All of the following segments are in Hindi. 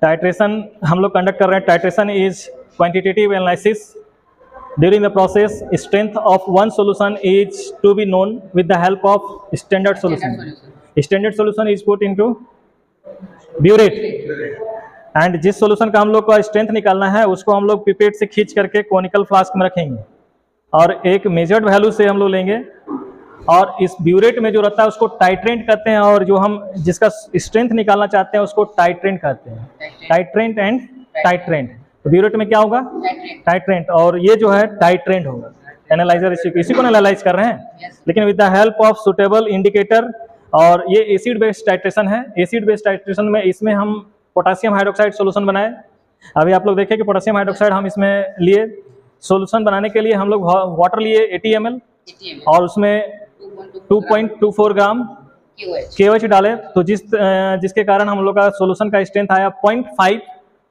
टाइट्रेशन हम लोग कंडक्ट कर रहे हैं। Titration is quantitative analysis. During the process strength of one solution is to be known with the help of standard solution. Standard solution is put into burette, and जिस सॉल्यूशन का हम लोग का स्ट्रेंथ निकालना है उसको हम लोग पिपेट से खींच करके कॉनिकल फ्लास्क में रखेंगे और एक मेजर्ड वैल्यू से हम लोग लेंगे, और इस ब्यूरेट में जो रहता है उसको टाइट्रेंट कहते हैं, और जो हम जिसका स्ट्रेंथ निकालना चाहते हैं उसको टाइट्रेंट कहते हैं। Titrant and titrant. तो ब्यूरेट में क्या होगा? टाइट्रेंट, और ये जो है टाइट्रेंट होगा। एनालाइजर इसी को एनालाइज कर रहे हैं, लेकिन with the help of suitable indicator. और ये एसिड बेस्ड टाइट्रेशन है। एसिड बेस्ड टाइट्रेशन में इसमें हम पोटेशियम हाइड्रोक्साइड सॉल्यूशन बनाए। अभी आप लोग देखें कि पोटेशियम हाइड्रोक्साइड हम इसमें लिए। सॉल्यूशन बनाने के लिए हम लोग वाटर लिए 80 ml और उसमें 2.24 ग्राम KOH डाले, तो जिसके कारण हम लोग का सॉल्यूशन का स्ट्रेंथ आया 0.5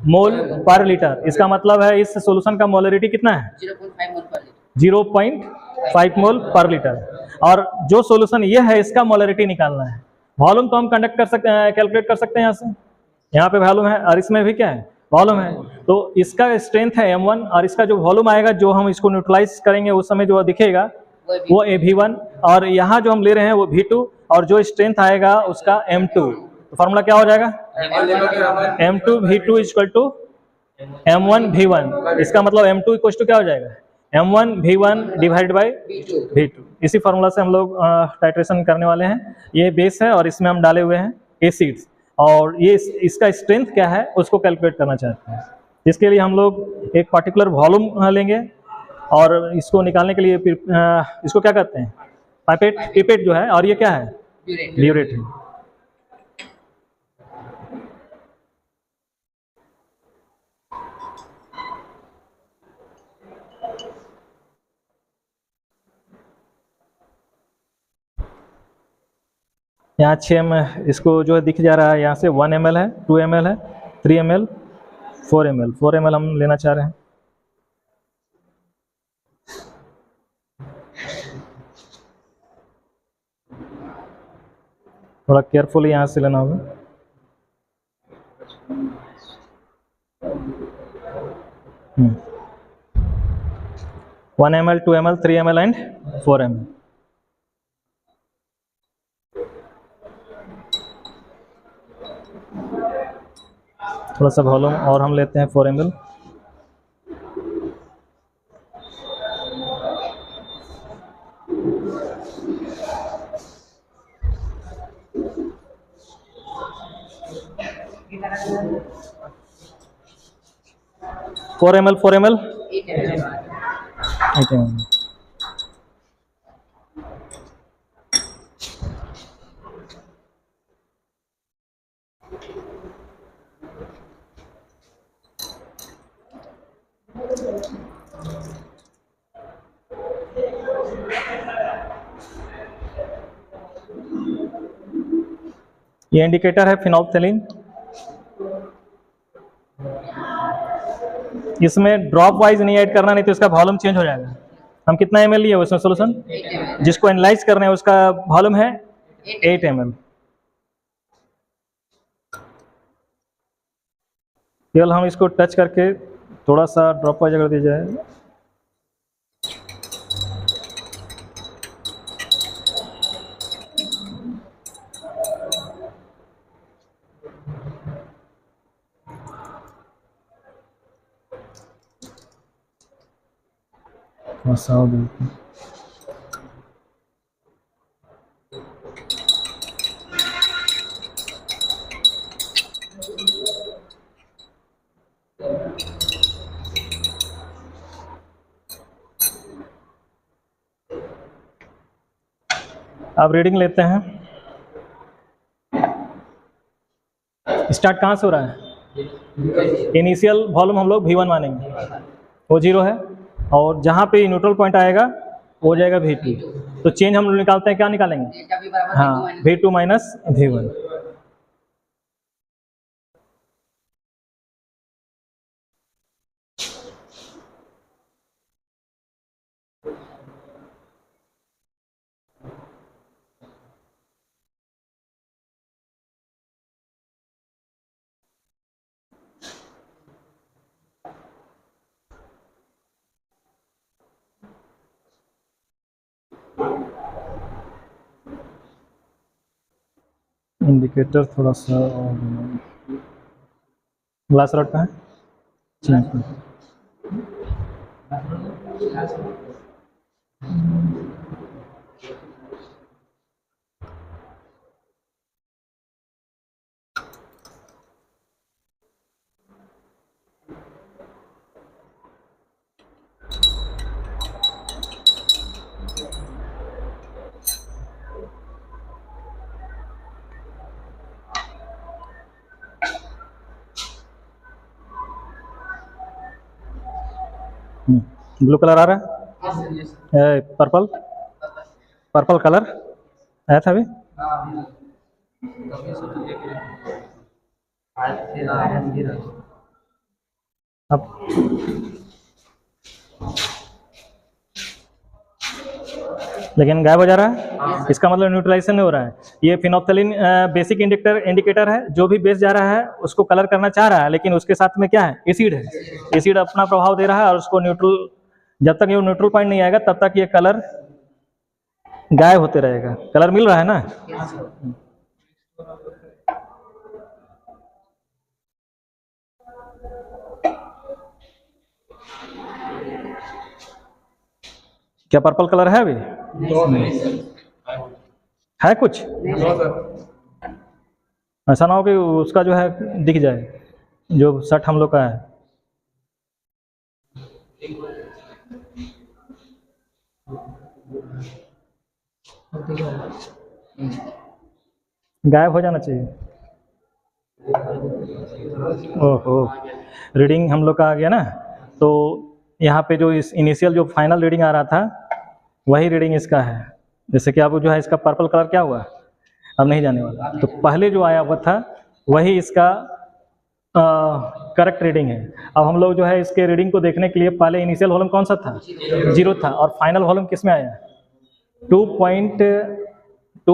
मोल पर लीटर। इसका मतलब है इस सॉल्यूशन का मोलरिटी कितना है? 0.5 मोल पर लीटर। और जो सॉल्यूशन ये है इसका मोलरिटी निकालना है। वॉल्यूम तो हम कंडक्ट कर सकते हैं, कैलकुलेट कर सकते हैं यहाँ से। यहाँ पे वॉल्यूम है और इसमें भी क्या है? वॉल्यूम है। तो इसका स्ट्रेंथ है m1 और इसका जो वॉल्यूम आएगा, जो हम इसको न्यूट्रलाइज करेंगे उस समय जो दिखेगा वो v1, और यहाँ जो हम ले रहे हैं वो v2, और जो स्ट्रेंथ आएगा उसका m2। तो फॉर्मूला क्या हो जाएगा? m2 v2 equal to m1 v1। इसका मतलब m2 इक्वल टू क्या हो जाएगा? m1 v1 divide by v2। इसी फॉर्मूला से हम लोग टाइट्रेशन करने वाले हैं। ये बेस है और इसमें हम डाले हुए हैं एसिड्स, और ये इसका स्ट्रेंथ क्या है उसको कैलकुलेट करना चाहते हैं। इसके लिए हम लोग एक पर्टिकुलर वॉल्यूम लेंगे, और इसको निकालने के लिए इसको क्या कहते हैं? पिपेट जो है, और ये क्या है? ब्यूरेट है। यहाँ 6 ml इसको जो है दिख जा रहा है, यहाँ से 1 ml है, 2 ml है, 3 ml, 4 ml। 4 ml हम लेना चाह रहे हैं। थोड़ा केयरफुली यहाँ से लेना होगा। One ml, 2 ml, 3 ml and 4 ml। थोड़ा सा वॉल्यूम और हम लेते हैं 4 ml। Four ml 8 ml। ये इंडिकेटर है फिनोल्फथलीन। इसमें ड्रॉप वाइज नहीं ऐड करना, नहीं तो इसका वॉल्यूम चेंज हो जाएगा। हम कितना ml लिए उसमें सोल्यूशन, जिसको एनालाइज कर रहे हैं उसका वॉल्यूम है 8 ml। केवल हम इसको टच करके थोड़ा सा ड्रॉप वाइज अगर दिया जाए, अब रीडिंग लेते हैं। स्टार्ट कहाँ से हो रहा है? इनिशियल वॉल्यूम हम लोग v1 मानेंगे, वो 0 है, और जहाँ पे न्यूट्रल पॉइंट आएगा वो हो जाएगा v2। तो चेंज हम लोग निकालते हैं, क्या निकालेंगे? हाँ, v2 माइनस v1। इंडिकेटर थोड़ा सा ग्लास रॉड का है। ठीक है। ब्लू कलर आ रहा है, पर्पल पर्पल कलर आया था अभी। अब लेकिन गायब हो जा रहा है, इसका मतलब न्यूट्रलाइजेशन नहीं हो रहा है। ये फिनोप्थलीन बेसिक इंडिकेटर है, जो भी बेस जा रहा है उसको कलर करना चाह रहा है, लेकिन उसके साथ में क्या है, एसिड है। एसिड अपना प्रभाव दे रहा है और उसको न्यूट्रल, जब तक ये न्यूट्रल पॉइंट नहीं आएगा तब तक ये कलर गायब होते रहेगा। कलर मिल रहा है ना। क्या पर्पल कलर है अभी? है कुछ? ऐसा ना हो कि उसका जो है दिख जाए, जो शर्ट हम लोग का है। गायब हो जाना चाहिए। ओहो, रीडिंग हम लोग का आ गया ना। तो यहाँ पे जो इस इनिशियल जो फाइनल रीडिंग आ रहा था वही रीडिंग इसका है। जैसे कि अब जो है इसका पर्पल कलर क्या हुआ, अब नहीं जाने वाला। तो पहले जो आया हुआ था वही इसका करेक्ट रीडिंग है। अब हम लोग जो है इसके रीडिंग को देखने के लिए पहले इनिशियल वॉल्यूम कौन सा था, 0 था, और फाइनल वॉल्यूम किस में आया, 2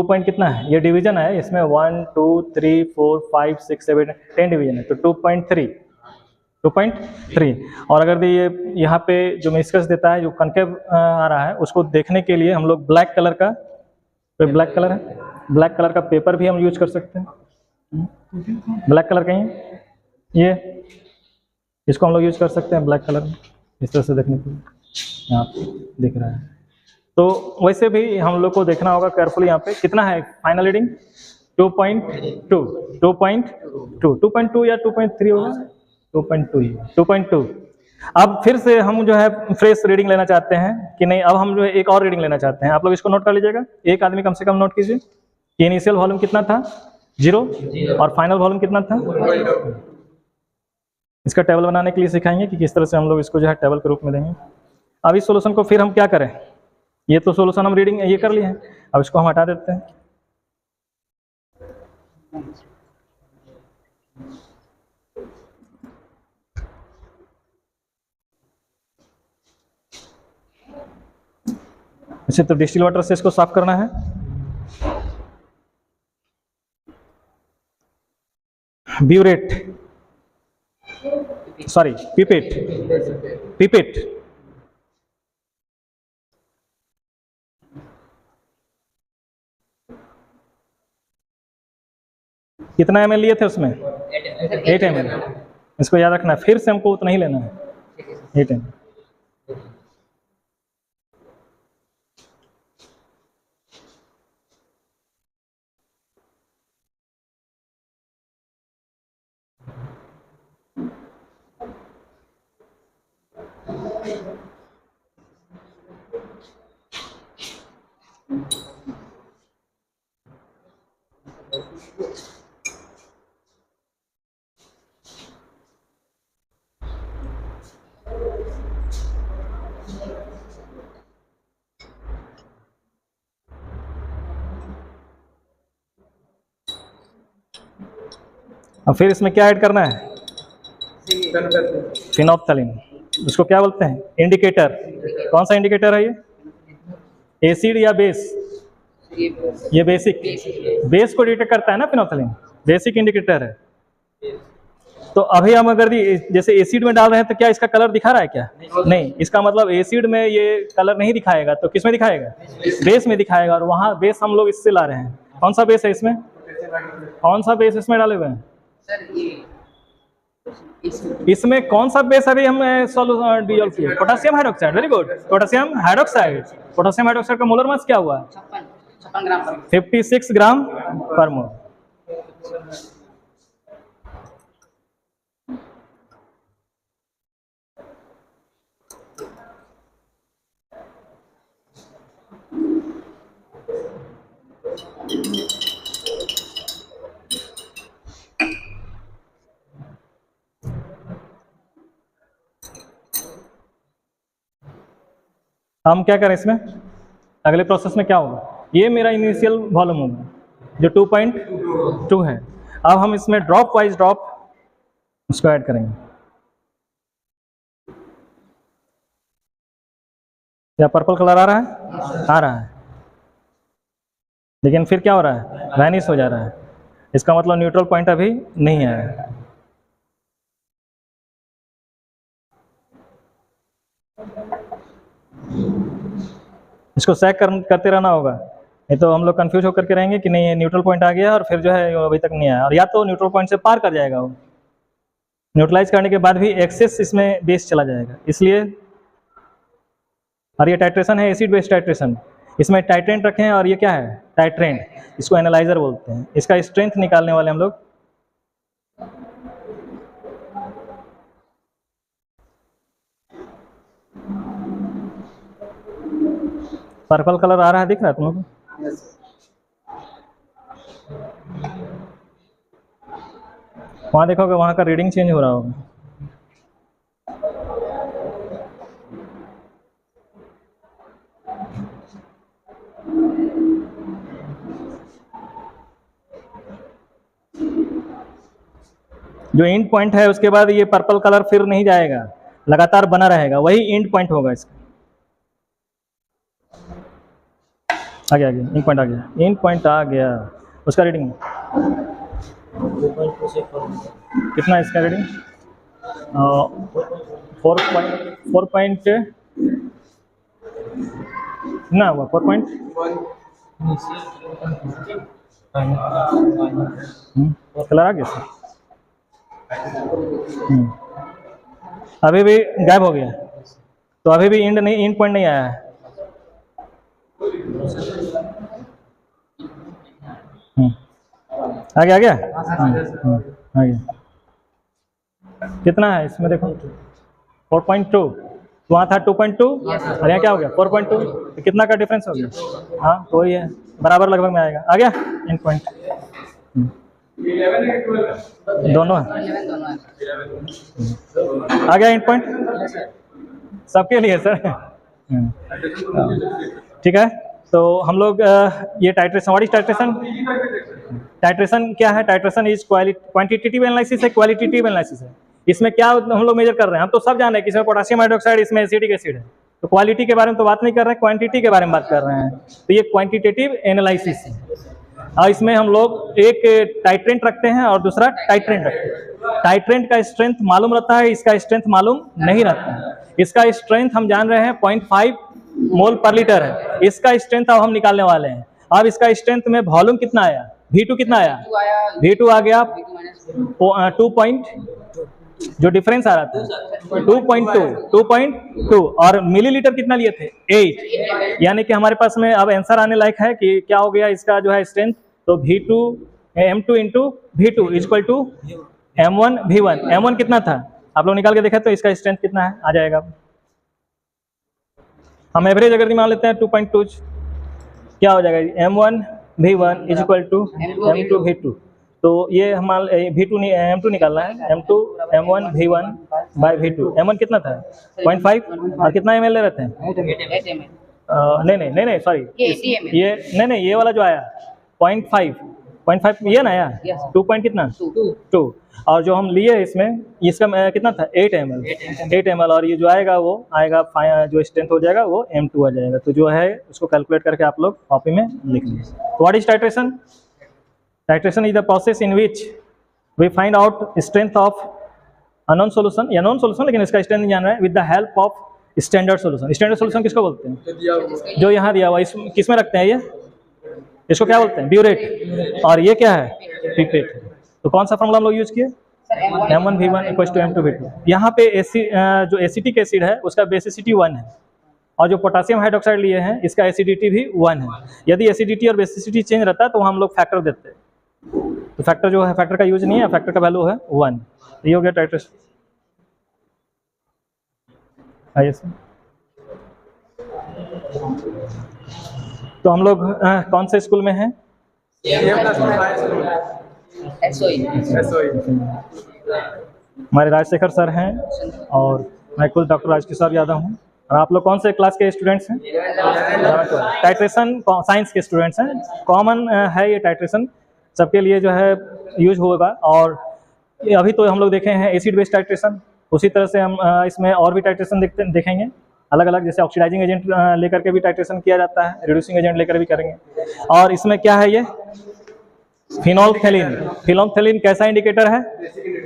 पॉइंट कितना है, ये डिवीजन है इसमें 1 2 3 4 5 6 7 10 डिवीजन है, तो 2.3। और अगर ये यहाँ पे जो मेस्कस देता है, जो कनकेव आ रहा है, उसको देखने के लिए हम लोग ब्लैक कलर का, तो ब्लैक कलर है, ब्लैक कलर का पेपर भी हम यूज कर सकते हैं। ब्लैक कलर कहीं ये, इसको हम लोग यूज कर सकते हैं ब्लैक कलर, इस तरह से देखने के लिए यहाँ पे दिख रहा है। तो वैसे भी हम लोग को देखना होगा केयरफुली। यहाँ पे कितना है फाइनल रीडिंग, 2.2 या 2.3 होगा, 2.2। अब फिर से हम जो है फ्रेश रीडिंग लेना चाहते हैं कि नहीं, अब हम जो है एक और रीडिंग लेना चाहते हैं। आप लोग इसको नोट कर लीजिएगा, एक आदमी कम से कम नोट कीजिए कि इनिशियल वॉल्यूम कितना था, 0, और फाइनल वॉल्यूम कितना था। इसका टेबल बनाने के लिए सिखाएंगे कि किस तरह से हम लोग इसको जो है टेबल के रूप में देंगे। अब इस सोल्यूशन को फिर हम क्या करें, ये तो सोल्यूशन हम रीडिंग ये कर लिए हैं, अब इसको हम हटा देते हैं। इसे तो डिस्टिल वाटर से इसको साफ करना है। ब्यूरेट, सॉरी पिपेट कितना ml लिए थे उसमें, 8 ml। इसको याद रखना है, फिर से हमको उतना ही लेना है, 8 ml। अब फिर इसमें क्या ऐड करना है, फिनोप्थलीन। उसको क्या बोलते हैं, इंडिकेटर। कौन सा इंडिकेटर है ये, एसिड या बेस, ये बेसिक, बेस को डिटेक्ट करता है ना फिनोप्थलीन, बेसिक इंडिकेटर है। तो अभी हम अगर जैसे एसिड में डाल रहे हैं तो क्या इसका कलर दिखा रहा है क्या, नहीं। इसका मतलब एसिड में ये कलर नहीं दिखाएगा, तो किस में दिखाएगा, बेस में दिखाएगा। और वहाँ बेस हम लोग इससे ला रहे हैं, कौन सा बेस है इसमें, कौन सा बेस इसमें डाले हुए हैं सर ये इसमें कौन सा बेस अभी हम सॉल्यूशन डिजोल्व किए? Potassium hydroxide. Very good, potassium hydroxide. Potassium hydroxide का मोलर मास क्या हुआ? 56 ग्राम पर 56 ग्राम पर मोल। हम क्या करें इसमें? अगले प्रोसेस में क्या होगा? ये मेरा इनिशियल वॉल्यूम होगा जो 2.2 है। अब हम इसमें ड्रॉप वाइज ड्रॉप उसको ऐड करेंगे। क्या पर्पल कलर आ रहा है? आ रहा है, लेकिन फिर क्या हो रहा है? वैनिश हो जा रहा है। इसका मतलब न्यूट्रल पॉइंट अभी नहीं आया। इसको चेक करते रहना होगा, नहीं तो हम लोग कंफ्यूज होकर के रहेंगे कि नहीं ये न्यूट्रल पॉइंट आ गया और फिर जो है वो अभी तक नहीं आया, और या तो न्यूट्रल पॉइंट से पार कर जाएगा वो। न्यूट्रलाइज करने के बाद भी एक्सेस इसमें बेस चला जाएगा, इसलिए। और ये टाइट्रेशन है, एसिड बेस टाइट्रेशन। इसमें टाइट्रेंट रखे हैं और ये क्या है? टाइट्रेंट। इसको एनालाइजर बोलते हैं। इसका स्ट्रेंथ निकालने वाले हम लोग पर्पल कलर आ रहा है, दिख रहा है तुम लोग? वहाँ देखोगे वहाँ का रीडिंग चेंज हो रहा होगा। जो एंड पॉइंट है उसके बाद ये पर्पल कलर फिर नहीं जाएगा, लगातार बना रहेगा, वही एंड पॉइंट होगा इसका। आ गया एंड पॉइंट आ गया, एंड पॉइंट आ गया। उसका रीडिंग कितना है? इसका रीडिंग 4 पॉइंट ना हुआ, 4 पॉइंट कलर आ गया सर। अभी भी गायब हो गया, तो अभी भी एंड नहीं, एंड पॉइंट नहीं आया है। आ गया आ गया आ गया। कितना है इसमें देखो? 4.2। वहाँ था 2.2 और यहाँ क्या हो गया? 4.2। तो कितना का डिफरेंस हो गया? हाँ तो वही है, बराबर लगभग में आएगा। आ गया एंड पॉइंट। दोनों है, आ गया एंड पॉइंट सबके लिए सर। ठीक है, तो हम लोग ये titration, what is titration? Titration क्या है? टाइट्रेशन इज क्वांटिटेटिव एनालिसिस है, क्वालिटेटिव एनालिसिस है। इसमें क्या हम लोग मेजर कर रहे हैं? हम तो सब जान रहे हैं कि इसमें पोटेशियम हाइड्रोक्साइड, इसमें एसिटिक एसिड है, तो क्वालिटी के बारे में तो बात नहीं कर रहे हैं, क्वांटिटी के बारे में बात कर रहे हैं। तो ये क्वांटिटेटिव एनालिसिस है, और इसमें हम लोग एक टाइट्रेंट रखते हैं और दूसरा टाइट्रेंट रखते हैं। टाइट्रेंट का स्ट्रेंथ मालूम रहता है, इसका स्ट्रेंथ मालूम नहीं रहता है। इसका स्ट्रेंथ हम जान रहे हैं 0.5 मोल पर लीटर है, इसका स्ट्रेंथ अब हम निकालने वाले हैं। अब इसका स्ट्रेंथ में वॉल्यूम कितना आया? V2 कितना आया? V2 आ गया 2. जो डिफरेंस आ रहा था 2.2 और मिलीलीटर कितना लिए थे? 8। यानी कि हमारे पास में अब आंसर आने लायक है कि क्या हो गया इसका जो है स्ट्रेंथ। तो V2 M2 into V2 equal to M1 V1। M1 कितना था आप लोग निकाल के देखा, तो इसका स्ट्रेंथ कितना है आ जाएगा। हम एवरेज अगर मान लेते हैं 2.2, क्या हो जाएगा? M1 V1 is equal to M2 V2। तो ये हमारा V2 M2 निकालना है, M2 M1 V1 bye V2। M1 कितना था? 0.5 और कितना ml ले रहते हैं? 8 ml। नहीं सॉरी, ये नहीं ये वाला जो आया 0.5 ये ना आया 2 पॉइंट कितना? 2। और जो हम लिए इसमें इसका कितना था? 8 ml और ये जो आएगा वो आएगा जो स्ट्रेंथ हो जाएगा वो M2 आ जाएगा। तो जो है उसको कैलकुलेट करके आप लोग कॉपी में लिख लीजिए। What is titration? Titration is the process in which we find out strength of a known solution या known solution, लेकिन इसका strength नहीं जान रहे हैं, with the help of standard solution। standard solution किसको बोलते हैं? जो यहाँ दिया हुआ, किस में रखते हैं? ये इसको क्या बोलते हैं? ब्यूरेट। और ये क्या है? पिपेट। तो कौन सा फॉर्मूला हम लोग यूज किए? M1V1 = M2V2। यहाँ पे जो एसिटिक एसिड है उसका बेसिसिटी 1 है, और जो पोटासियम हाइड्रोक्साइड लिए हैं इसका एसिडिटी भी 1 है। यदि एसिडिटी और बेसिसिटी चेंज रहता है तो हम लोग फैक्टर देते हैं, तो फैक्टर जो है, फैक्टर का यूज नहीं है, फैक्टर का वैल्यू है 1। ये हो गया टाइट्रेशन। आइए सर, तो हम लोग कौन से स्कूल में हैं? हमारे राजशेखर सर हैं और मैं खुद डॉक्टर राजकिशोर यादव हूँ। और आप लोग कौन से क्लास के स्टूडेंट्स हैं? टाइट्रेशन साइंस के स्टूडेंट्स हैं। कॉमन है ये टाइट्रेशन, सबके लिए जो है यूज होगा। और अभी तो हम लोग देखे हैं एसिड बेस्ड टाइट्रेशन, उसी तरह से हम इसमें और भी टाइट्रेशन देखेंगे अलग अलग, जैसे ऑक्सीडाइजिंग एजेंट लेकर के भी टाइट्रेशन किया जाता है, रिड्यूसिंग एजेंट लेकर भी करेंगे। और इसमें क्या है ये? फिनोल्फथेलिन। फिनोल्फथेलिन कैसा इंडिकेटर है?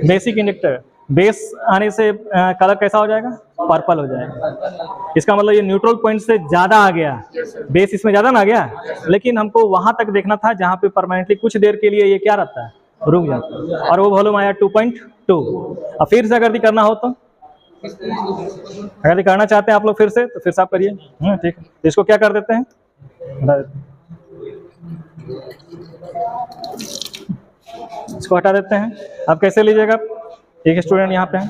Basic indicator. बेस आने से कलर कैसा हो जाएगा? पर्पल हो जाएगा। इसका मतलब ये न्यूट्रल पॉइंट से ज़्यादा आ गया, बेस इसमें ज़्यादा ना आ गया, लेकिन हमको वहाँ तक देखना था जहाँ पे परमानेंटली कुछ देर के लिए ये क्या रहता है? रुक जाता है। और वो वॉल्यूम आया 2.2। और फिर से अगर करना हो तो, अगर करना चाहते हैं आप लोग फिर से, तो फिर से आप करिए। ठीक है, तो इसको क्या कर देते हैं? इसको हटा देते हैं। अब कैसे लीजिएगा? एक स्टूडेंट यहाँ पे है,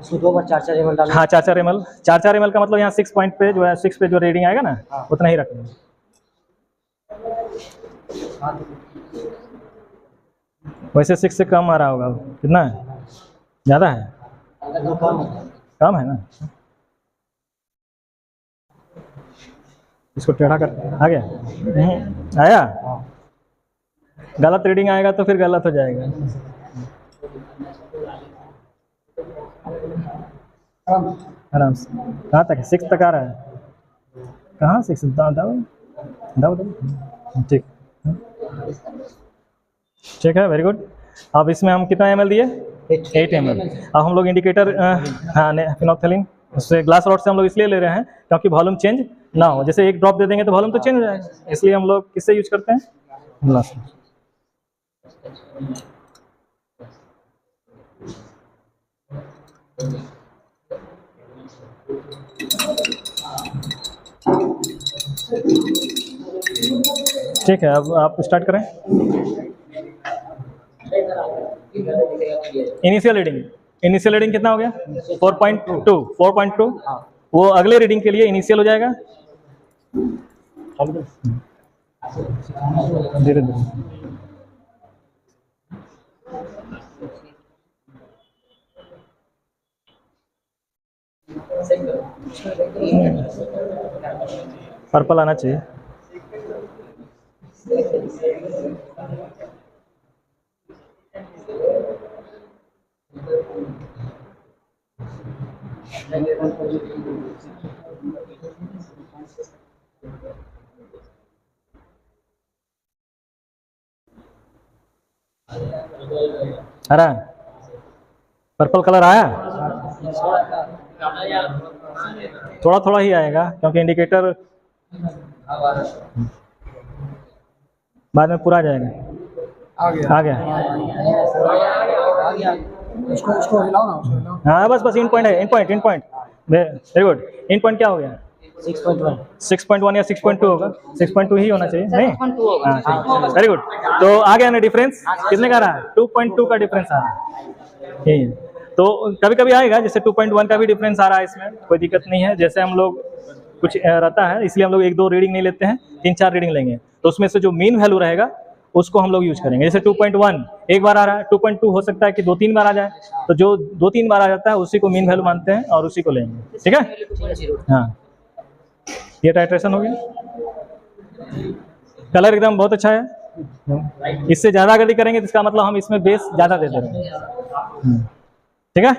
इसमें 2 बार 4-4 ml डालना। हाँ 4-4 ml। 4-4 ml का मतलब यहाँ 6 पॉइंट पे जो है, 6 पे जो रीडिंग आएगा ना, उतना ही रखना। वैसे 6 से कम आ रहा होगा, कितना है? ज़्यादा है? कम है ना? इसको टेढ़ा कर, आ गया? आया? गलत रीडिंग आएगा तो फिर गलत हो जाएगा। आराम से। कहाँ तक है? 6 तक आ रहा है। कहाँ 6? दो। ठीक, ठीक है, वेरी गुड। अब इसमें हम कितना ml दिए? 8 ml। अब हम लोग इंडिकेटर फिनोल्फथेलिन उससे ग्लास रॉड से हम लोग इसलिए ले रहे हैं क्योंकि वॉल्यूम चेंज ना हो। जैसे एक ड्रॉप दे देंगे तो वॉल्यूम तो चेंज हो जाएगा, इसलिए हम लोग किससे यूज करते हैं? ग्लास। ठीक है, अब आप स्टार्ट करें। इनिशियल रीडिंग कितना हो गया? 4.2। वो अगले रीडिंग के लिए इनिशियल हो जाएगा। धीरे धीरे। पर्पल आना चाहिए। आ रहा है? पर्पल कलर आया? थोड़ा थोड़ा ही आएगा क्योंकि इंडिकेटर बाद में पूरा आ जाएगा। आ गया। इसको हिलाओ ना, उसको हिलाओ। हाँ बस इन पॉइंट है, इन पॉइंट। Very good. इन पॉइंट क्या हो गया? 6.1 या 6.2 होगा। 6.2 ही होना चाहिए, नहीं? हाँ, वेरी गुड। तो आ गया ना डिफरेंस? कितने का रहा है? 2.2 का डिफरेंस आ रहा है। यही है। तो कभी कभी आएगा, जैसे 2.1 का भी डिफरेंस आ रहा है, इसमें कोई दिक्कत नहीं है। जैसे हम लोग कुछ रहता है, इसलिए हम लोग 1-2 रीडिंग नहीं लेते हैं, 3-4 रीडिंग लेंगे। तो उसमें से जो मीन वैल्यू रहेगा उसको हम लोग यूज करेंगे। जैसे 2.1 एक बार आ रहा है, 2.2 हो सकता है कि 2-3 बार आ जाए, तो जो 2-3 बार आ जाता है उसी को मीन वैल्यू मानते हैं और उसी को लेंगे। ठीक है? हाँ, ये टाइट्रेशन हो गया। कलर एकदम बहुत अच्छा है। इससे ज़्यादा अगर करेंगे तो इसका मतलब हम इसमें बेस ज़्यादा दे दे रहे हैं। ठीक है?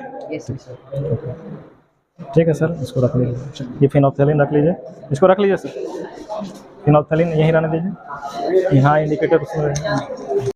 ठीक है सर, इसको रख लीजिए। ये फिनोल्फथेलिन रख लीजिए, इसको रख लीजिए सर। फिनोल्फथेलिन यहीं रहने दीजिए। यहाँ इंडिकेटर उसमें